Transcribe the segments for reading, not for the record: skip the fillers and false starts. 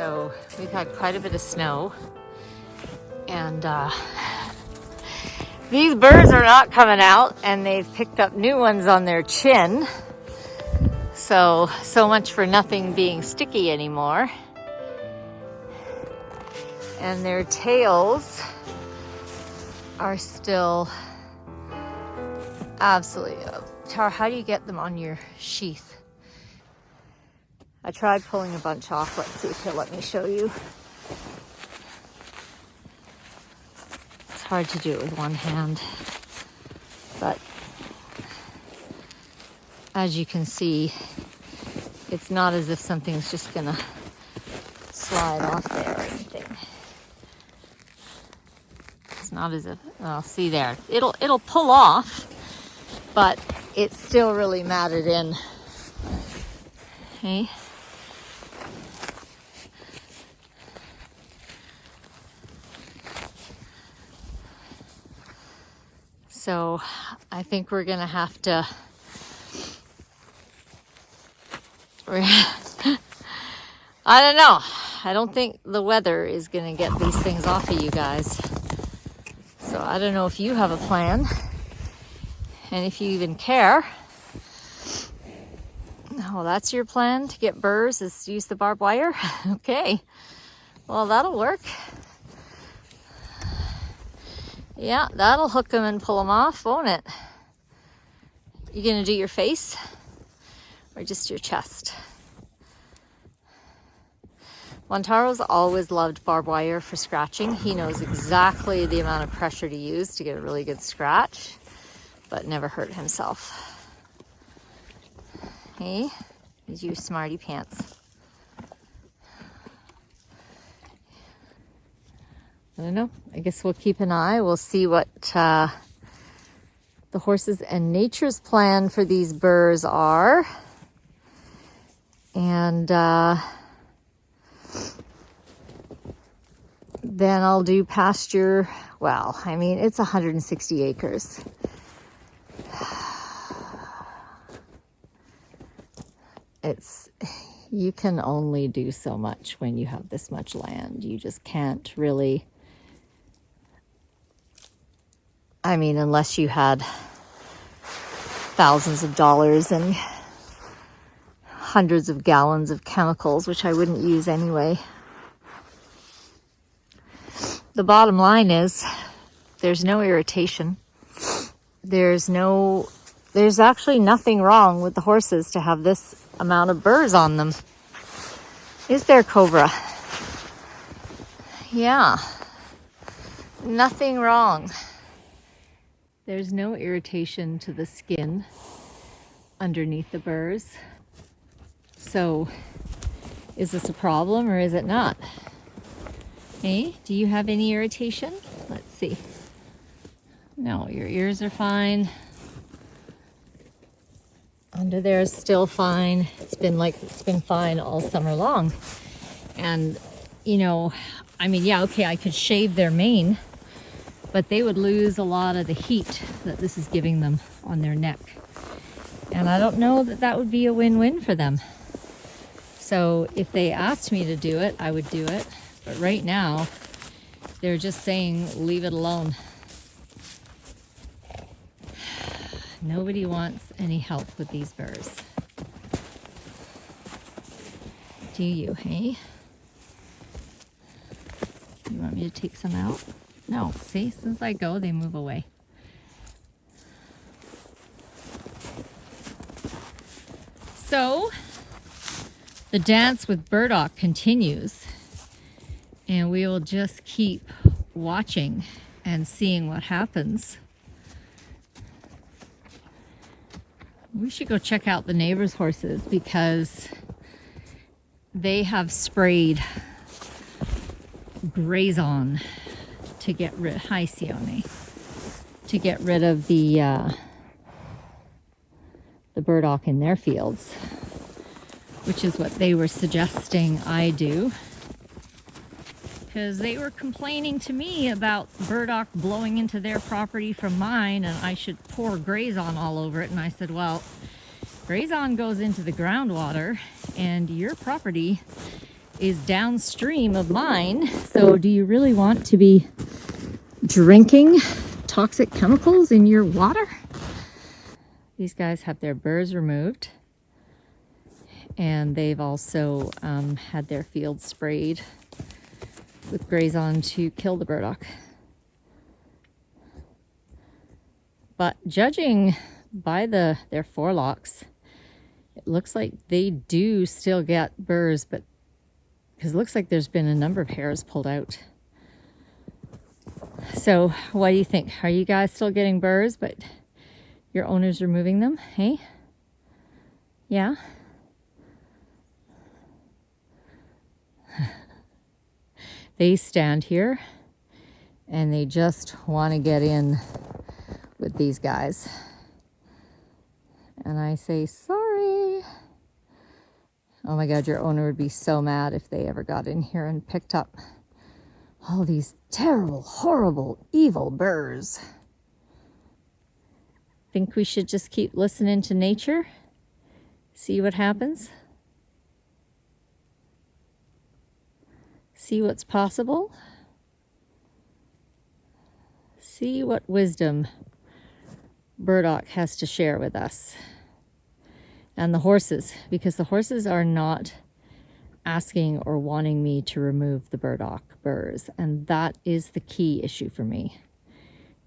So we've had quite a bit of snow, and these birds are not coming out, and they've picked up new ones on their chin. So much for nothing being sticky anymore. And their tails are still absolutely... Tara, how do you get them on your sheath? I tried pulling a bunch off. Let's see if he'll let me show you. It's hard to do it with one hand, but as you can see, it's not as if something's just gonna slide off there or anything. It's not as if, oh, see there, it'll pull off, but it's still really matted in. Okay. So I think we're gonna have to, I don't know. I don't think the weather is gonna get these things off of you guys. So I don't know if you have a plan, and if you even care. Oh, that's your plan to get burrs, is to use the barbed wire? Okay, well, that'll work. Yeah, that'll hook them and pull them off, won't it? You gonna do your face or just your chest? Montaro's always loved barbed wire for scratching. He knows exactly the amount of pressure to use to get a really good scratch, but never hurt himself. Hey, he's your smarty pants. I don't know. I guess we'll keep an eye. We'll see what the horses and nature's plan for these burrs are. And then I'll do pasture. Well, I mean, it's 160 acres. You can only do so much when you have this much land. You just can't really... I mean, unless you had thousands of dollars and hundreds of gallons of chemicals, which I wouldn't use anyway. The bottom line is there's no irritation. There's actually nothing wrong with the horses to have this amount of burrs on them. Is there, Cobra? Yeah. Nothing wrong. There's no irritation to the skin underneath the burrs. So, is this a problem or is it not? Hey, do you have any irritation? Let's see. No, your ears are fine. Under there is still fine. It's been fine all summer long. And, you know, I mean, yeah, okay, I could shave their mane, but they would lose a lot of the heat that this is giving them on their neck. And I don't know that that would be a win-win for them. So if they asked me to do it, I would do it. But right now, they're just saying, leave it alone. Nobody wants any help with these burrs. Do you, hey? You want me to take some out? No, see, since I go, they move away. So, the dance with Burdock continues, and we will just keep watching and seeing what happens. We should go check out the neighbors' horses because they have sprayed Grazon to get rid, hi Sione, to get rid of the burdock in their fields, which is what they were suggesting I do, because they were complaining to me about burdock blowing into their property from mine, and I should pour Grazon all over it. And I said, well, Grazon goes into the groundwater, and your property is downstream of mine. So do you really want to be drinking toxic chemicals in your water? These guys have their burrs removed, and they've also had their fields sprayed with Grazon to kill the burdock. But judging by their forelocks, it looks like they do still get burrs, but because it looks like there's been a number of hairs pulled out. So what do you think? Are you guys still getting burrs, but your owner's removing them? Hey? Yeah? They stand here and they just want to get in with these guys. And I say, sorry. Oh my God, your owner would be so mad if they ever got in here and picked up all these terrible, horrible, evil burrs. Think we should just keep listening to nature? See what happens? See what's possible? See what wisdom Burdock has to share with us. And the horses, because the horses are not asking or wanting me to remove the burdock burrs, and that is the key issue for me.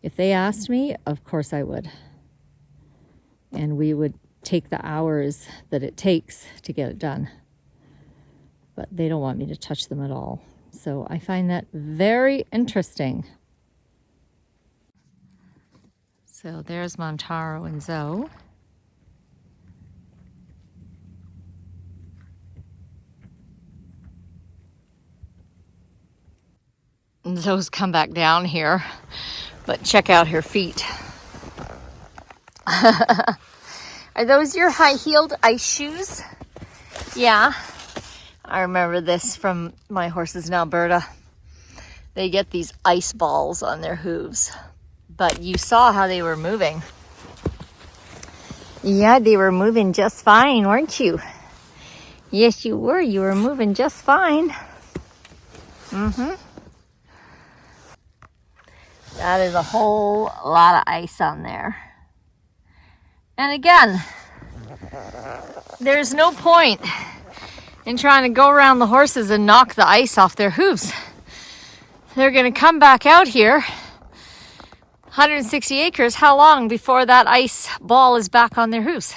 If they asked me, of course I would. And we would take the hours that it takes to get it done. But they don't want me to touch them at all. So I find that very interesting. So there's Montaro and Zoe. And Zoe's come back down here, but check out her feet. Are those your high-heeled ice shoes? Yeah. I remember this from my horses in Alberta. They get these ice balls on their hooves. But you saw how they were moving. Yeah, they were moving just fine, weren't you? Yes, you were. You were moving just fine. Mm-hmm. That is a whole lot of ice on there. And again, there's no point in trying to go around the horses and knock the ice off their hooves. They're going to come back out here, 160 acres. How long before that ice ball is back on their hooves?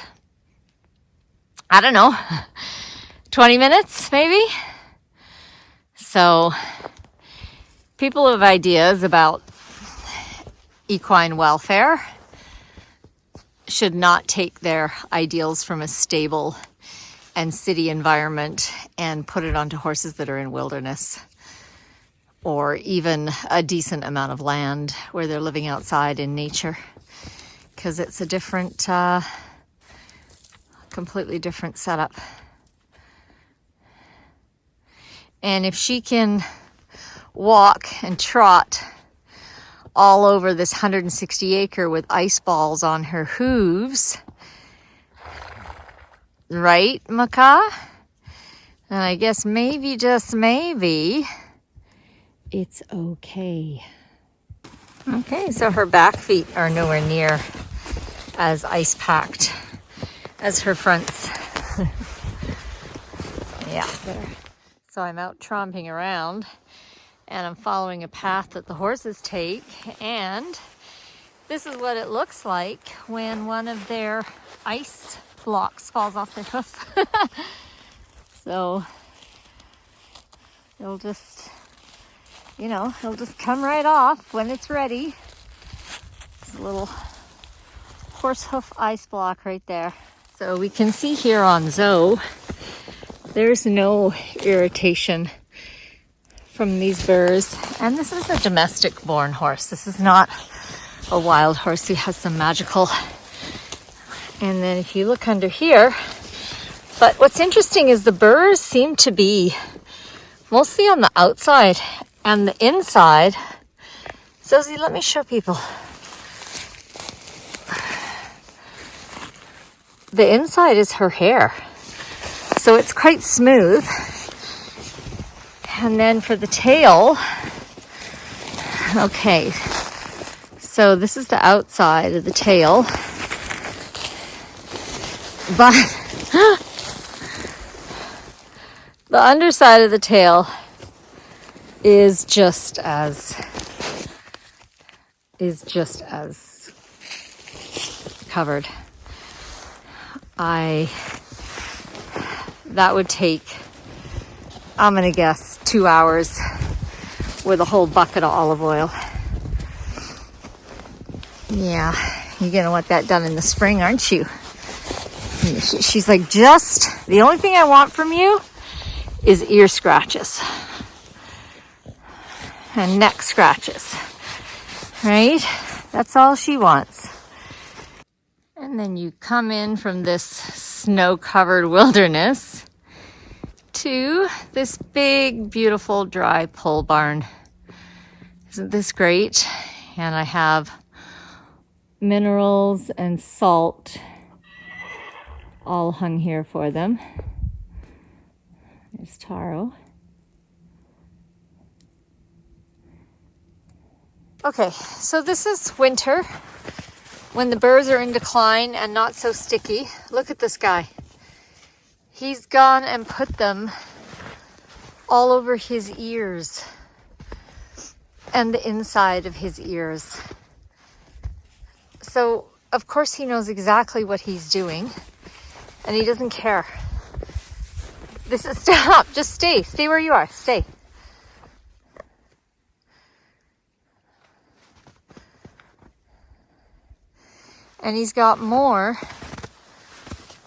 I don't know, 20 minutes maybe? So people have ideas about equine welfare should not take their ideals from a stable and city environment and put it onto horses that are in wilderness or even a decent amount of land where they're living outside in nature, because it's a different, completely different setup. And if she can walk and trot all over this 160 acre with ice balls on her hooves, right, Maka? And I guess maybe, just maybe, it's okay. Okay, so her back feet are nowhere near as ice packed as her fronts. Yeah, there. So I'm out tromping around and I'm following a path that the horses take, and this is what it looks like when one of their ice blocks falls off their hoof. So it'll just, you know, it'll just come right off when it's ready. It's a little horse hoof ice block right there. So we can see here on Zoe, there's no irritation from these burrs. And this is a domestic born horse. This is not a wild horse who has some magical. And then if you look under here, but what's interesting is the burrs seem to be mostly on the outside, and the inside. Zosie, let me show people. The inside is her hair. So it's quite smooth. And then for the tail, okay, so this is the outside of the tail, but the underside of the tail is just as covered. That would take, I'm gonna guess, 2 hours with a whole bucket of olive oil. Yeah, you're gonna want that done in the spring, aren't you? She's like, just the only thing I want from you is ear scratches and neck scratches, right? That's all she wants. And then you come in from this snow-covered wilderness to this big, beautiful, dry pole barn. Isn't this great? And I have minerals and salt all hung here for them. There's taro. Okay, so this is winter when the burrs are in decline and not so sticky. Look at this guy. He's gone and put them all over his ears and the inside of his ears. So, of course, he knows exactly what he's doing and he doesn't care. This is, stop, just stay where you are, stay. And he's got more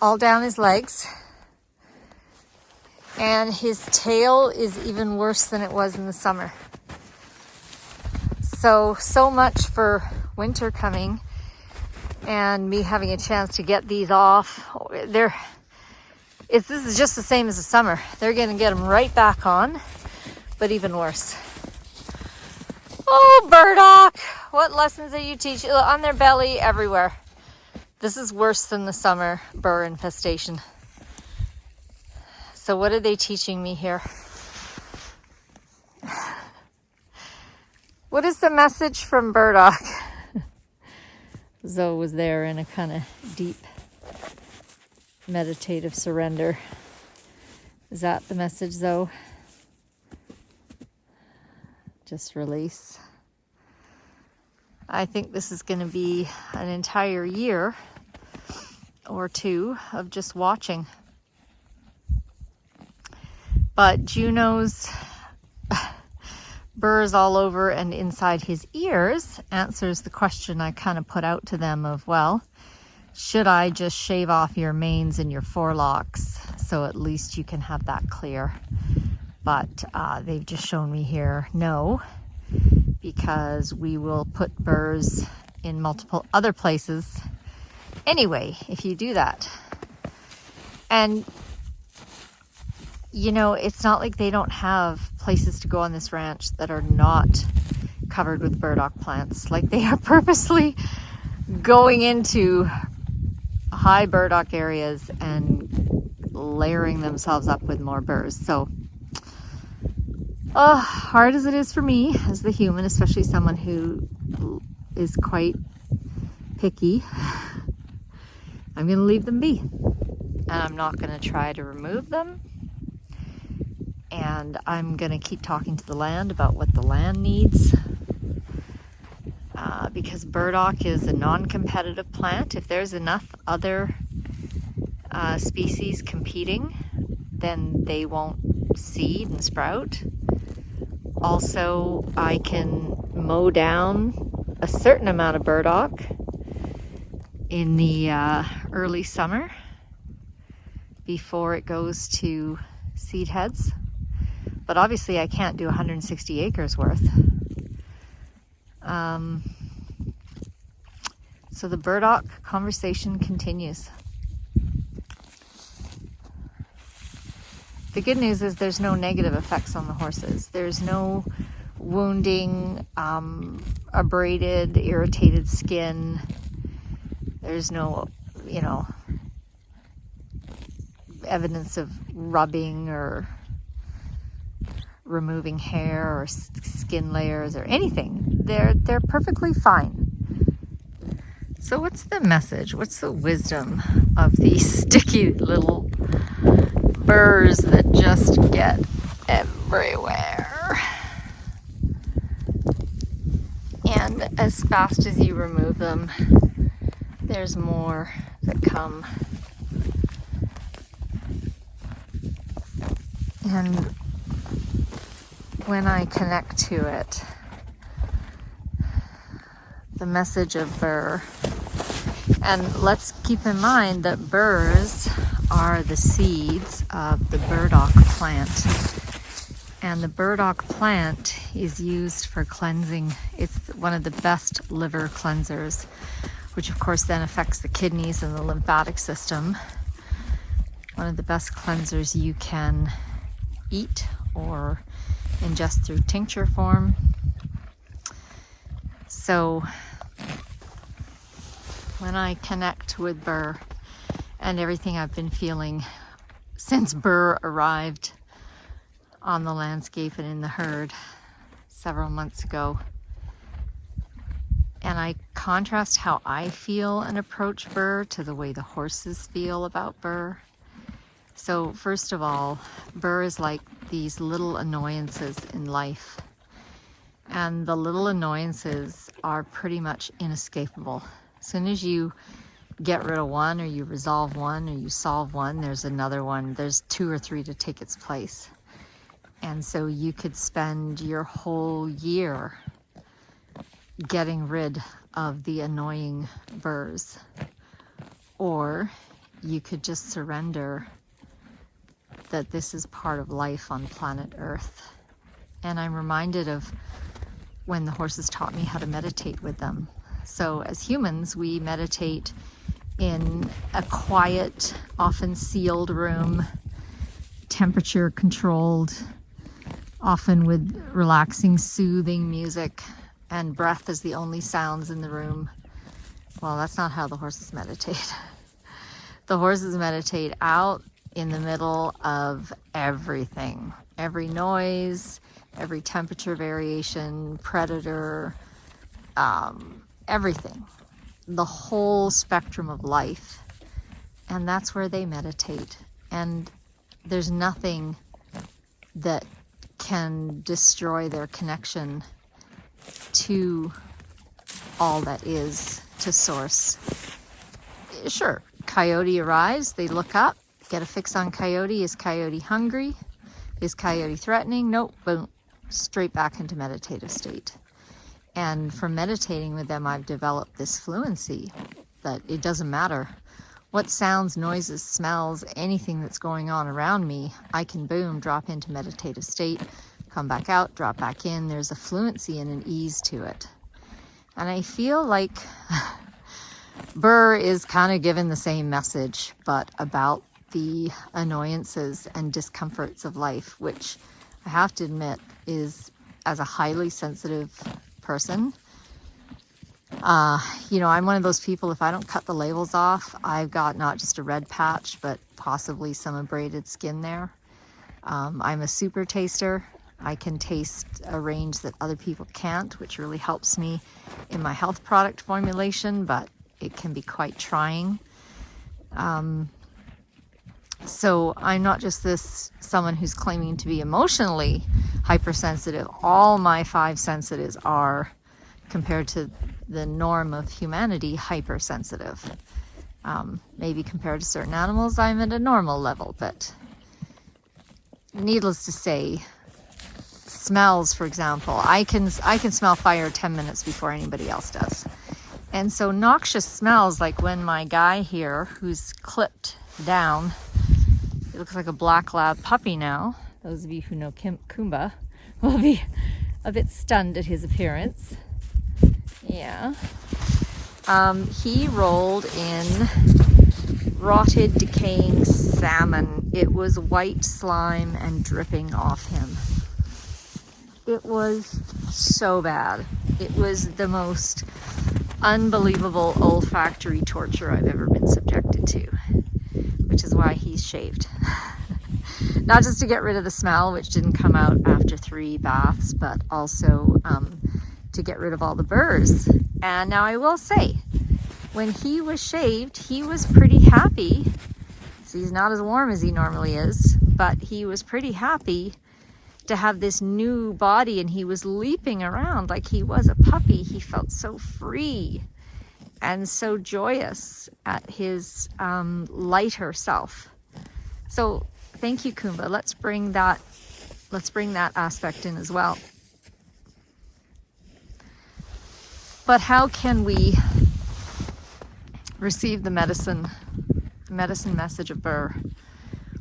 all down his legs. And his tail is even worse than it was in the summer. So much for winter coming and me having a chance to get these off. This is just the same as the summer. They're going to get them right back on, but even worse. Oh, Burdock, what lessons are you teaching? On their belly, everywhere. This is worse than the summer burr infestation. So what are they teaching me here? What is the message from Burdock? Zoe was there in a kind of deep meditative surrender. Is that the message, Zoe? Just release. I think this is going to be an entire year or two of just watching. But Juno's burrs all over and inside his ears answers the question I kind of put out to them of, well, should I just shave off your manes and your forelocks so at least you can have that clear? But they've just shown me here, no, because we will put burrs in multiple other places anyway if you do that. And you know, it's not like they don't have places to go on this ranch that are not covered with burdock plants. Like, they are purposely going into high burdock areas and layering themselves up with more burrs. So, hard as it is for me as the human, especially someone who is quite picky, I'm going to leave them be. And I'm not going to try to remove them. And I'm going to keep talking to the land about what the land needs. Because burdock is a non-competitive plant. If there's enough other species competing, then they won't seed and sprout. Also, I can mow down a certain amount of burdock in the early summer before it goes to seed heads. But obviously I can't do 160 acres worth. So the burdock conversation continues. The good news is there's no negative effects on the horses. There's no wounding, abraded, irritated skin. There's no, evidence of rubbing or removing hair or skin layers or anything. They're perfectly fine. So what's the message? What's the wisdom of these sticky little burrs that just get everywhere? And as fast as you remove them, there's more that come. And when I connect to it, the message of burr, and let's keep in mind that burrs are the seeds of the burdock plant. And the burdock plant is used for cleansing. It's one of the best liver cleansers, which of course then affects the kidneys and the lymphatic system. One of the best cleansers you can eat or ingest through tincture form. So when I connect with burr and everything I've been feeling since burr arrived on the landscape and in the herd several months ago, and I contrast how I feel and approach burr to the way the horses feel about burr. So first of all, burr is like these little annoyances in life. And the little annoyances are pretty much inescapable. As soon as you get rid of one, or you resolve one, or you solve one, there's another one. There's 2 or 3 to take its place. And so you could spend your whole year getting rid of the annoying burrs. Or you could just surrender that this is part of life on planet Earth. And I'm reminded of when the horses taught me how to meditate with them. So as humans, we meditate in a quiet, often sealed room, temperature controlled, often with relaxing, soothing music, and breath is the only sounds in the room. Well, that's not how the horses meditate. The horses meditate out in the middle of everything, every noise, every temperature variation, predator, everything, the whole spectrum of life. And that's where they meditate. And there's nothing that can destroy their connection to all that is, to source. Sure, coyote arrives, they look up, get a fix on coyote. Is coyote hungry? Is coyote threatening? Nope, boom, straight back into meditative state. And from meditating with them, I've developed this fluency that it doesn't matter what sounds, noises, smells, anything that's going on around me, I can boom, drop into meditative state, come back out, drop back in. There's a fluency and an ease to it. And I feel like burr is kind of given the same message, but about the annoyances and discomforts of life, which I have to admit is, as a highly sensitive person, I'm one of those people, if I don't cut the labels off, I've got not just a red patch, but possibly some abraded skin there. I'm a super taster. I can taste a range that other people can't, which really helps me in my health product formulation, but it can be quite trying. So I'm not just someone who's claiming to be emotionally hypersensitive. All my 5 sensitives are, compared to the norm of humanity, hypersensitive. Maybe compared to certain animals, I'm at a normal level, but needless to say, smells, for example, I can smell fire 10 minutes before anybody else does. And so noxious smells, like when my guy here, who's clipped down, it looks like a black lab puppy now. Those of you who know Kumba will be a bit stunned at his appearance. Yeah. He rolled in rotted, decaying salmon. It was white slime and dripping off him. It was so bad. It was the most unbelievable olfactory torture I've ever been subjected to, which is why he's shaved. Not just to get rid of the smell, which didn't come out after 3 baths, but also to get rid of all the burrs. And now I will say, when he was shaved, he was pretty happy. So he's not as warm as he normally is, but he was pretty happy to have this new body, and he was leaping around like he was a puppy. He felt so free and so joyous at his lighter self. So thank you, Kumba. Let's bring that aspect in as well. But how can we receive the medicine message of Burr,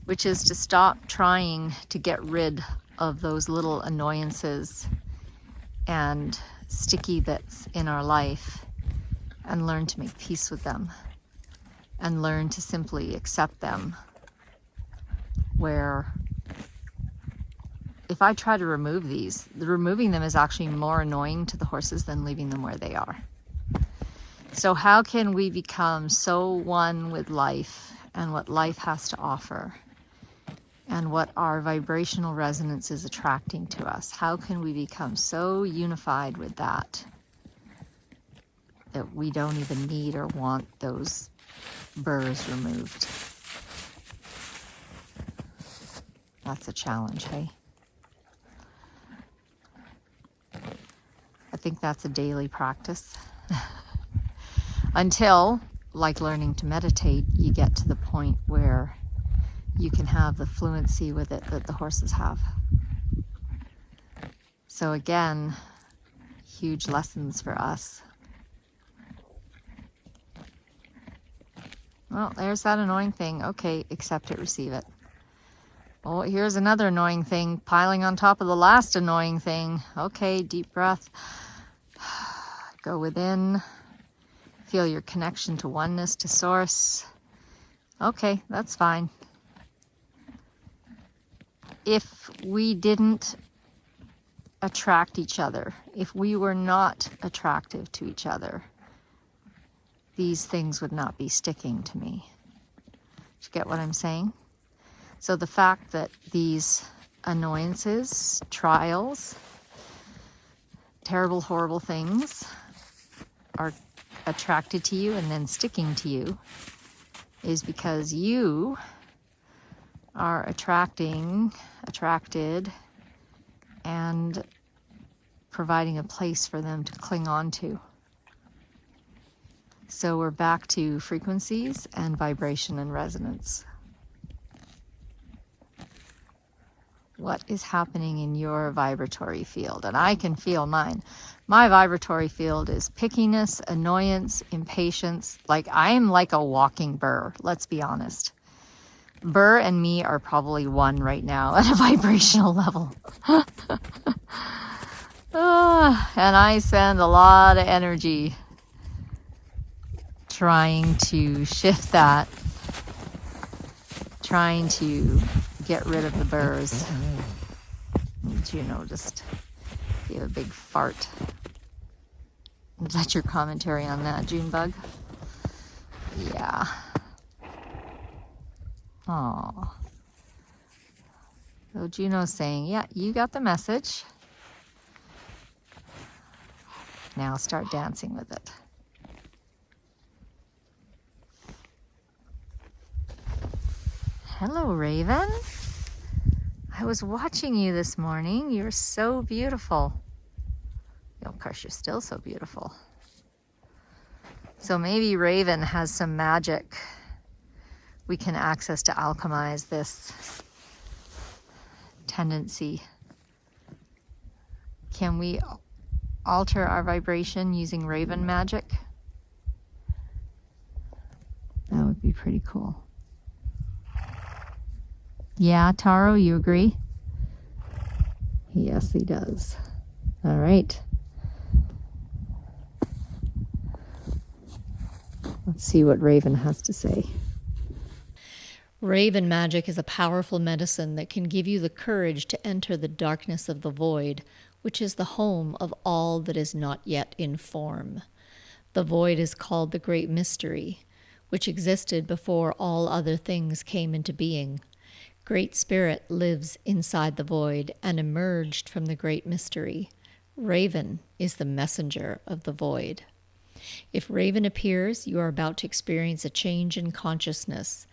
which is to stop trying to get rid of those little annoyances and sticky bits in our life, and learn to make peace with them and learn to simply accept them. Where if I try to remove these, removing them is actually more annoying to the horses than leaving them where they are. So how can we become so one with life and what life has to offer and what our vibrational resonance is attracting to us? How can we become so unified with that that we don't even need or want those burrs removed? That's a challenge, hey? I think that's a daily practice. Until, like learning to meditate, you get to the point where you can have the fluency with it that the horses have. So again, huge lessons for us. Well, there's that annoying thing. Okay, accept it, receive it. Oh, here's another annoying thing piling on top of the last annoying thing. Okay, deep breath. Go within. Feel your connection to oneness, to source. Okay, that's fine. If we didn't attract each other, if we were not attractive to each other, these things would not be sticking to me. Do you get what I'm saying? So the fact that these annoyances, trials, terrible, horrible things are attracted to you and then sticking to you is because you are attracted and providing a place for them to cling on to. So we're back to frequencies and vibration and resonance. What is happening in your vibratory field? And I can feel mine. My vibratory field is pickiness, annoyance, impatience. Like I'm like a walking burr, let's be honest. Burr and me are probably one right now at a vibrational level. And I spend a lot of energy trying to shift that, trying to get rid of the burrs. Juno just gave a big fart. Is that your commentary on that, Junebug? Yeah. Oh. So Juno's saying, yeah, you got the message. Now start dancing with it. Hello, Raven. I was watching you this morning. You're so beautiful. Of course, you're still so beautiful. So maybe Raven has some magic we can access to alchemize this tendency. Can we alter our vibration using Raven magic? That would be pretty cool. Yeah, Taro, you agree? Yes, he does. All right. Let's see what Raven has to say. Raven magic is a powerful medicine that can give you the courage to enter the darkness of the void, which is the home of all that is not yet in form. The void is called the Great Mystery, which existed before all other things came into being. Great Spirit lives inside the void and emerged from the great mystery. Raven is the messenger of the void. If Raven appears, you are about to experience a change in consciousness.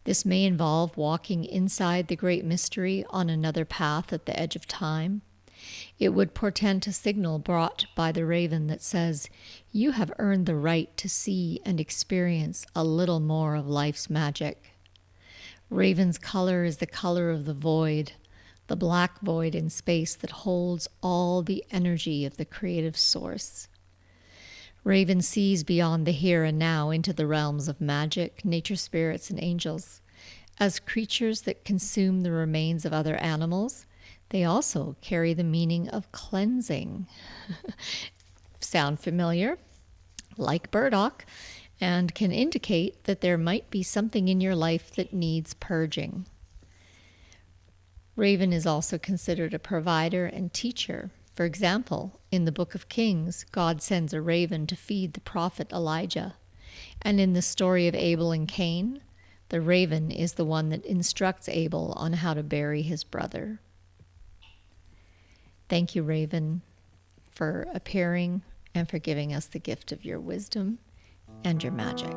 This may involve walking inside the great mystery on another path at the edge of time. It would portend a signal brought by the raven that says, you have earned the right to see and experience a little more of life's magic. Raven's color is the color of the void, the black void in space that holds all the energy of the creative source. Raven sees beyond the here and now into the realms of magic, nature spirits, and angels. As creatures that consume the remains of other animals, they also carry the meaning of cleansing. Sound familiar? Like Burdock, and can indicate that there might be something in your life that needs purging. Raven is also considered a provider and teacher. For example, in the Book of Kings, God sends a raven to feed the prophet Elijah. And in the story of Abel and Cain, the raven is the one that instructs Abel on how to bury his brother. Thank you, Raven, for appearing and for giving us the gift of your wisdom and your magic.